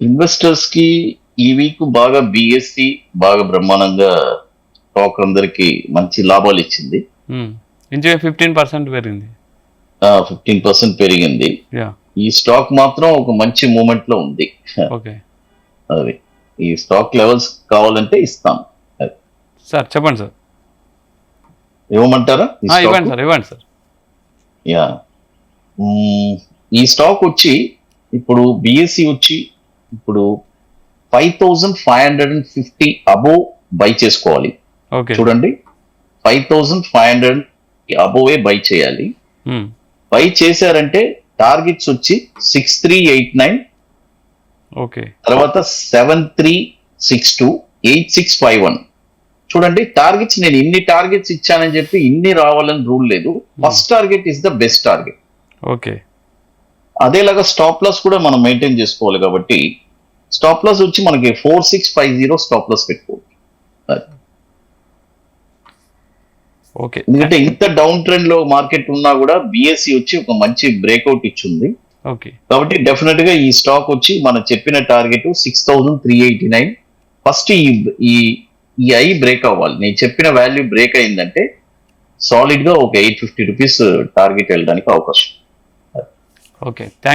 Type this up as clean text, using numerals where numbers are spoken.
Investors కి ఈ week బాగా బిఎస్సి బాగా బ్రహ్మాండంగా స్టాక్ అందరికి మంచి లాభాలు ఇచ్చింది. ఇంచుగా 15% పెరిగింది. 15% పెరిగింది. యా ఈ స్టాక్ మాత్రం ఒక మంచి మూమెంట్ లో ఉంది. ఓకే అది ఈ స్టాక్ లెవెల్స్ కావాలంటే ఇస్తాం. అది. సార్ చెప్పండి సార్. ఇవ్వమంటారా ఈ స్టాక్? ఇవ్వండి సార్. యా ఈ స్టాక్ వచ్చి ఇప్పుడు బిఎస్సి వచ్చి ఇప్పుడు 5550 అబోవ్ బై చేసుకోవాలి. ఓకే చూడండి 5500 అబోవే బై చేయాలి. బై చేశారంటే టార్గెట్స్ వచ్చి 6389, ఓకే తర్వాత 7362, 8651. చూడండి టార్గెట్స్ నేను ఇన్ని టార్గెట్స్ ఇచ్చానని చెప్పి ఇన్ని రావాలని రూల్ లేదు. First target is the best target. Okay అదేలాగా స్టాప్ లాస్ కూడా మనం మెయింటైన్ చేసుకోవాలి కాబట్టి స్టాప్ లాస్ వచ్చి మనకి 4650 స్టాప్ లాస్ పెట్టుకోవాలి. ఓకే ఎందుకంటే ఇంత డౌన్ ట్రెండ్ లో మార్కెట్ ఉన్నా కూడా బిఎస్సి వచ్చి ఒక మంచి బ్రేక్అవుట్ ఇచ్చింది. ఓకే కాబట్టి డెఫినెట్ గా ఈ స్టాక్ వచ్చి మనం చెప్పిన టార్గెట్ 6389. ఫస్ట్ ఈ ఐ బ్రేక్ అవ్వాలి. నేను చెప్పిన వాల్యూ బ్రేక్ అయిందంటే సాలిడ్ గా ఒక 850 రూపీస్ టార్గెట్ వెళ్ళడానికి అవకాశం. ఓకే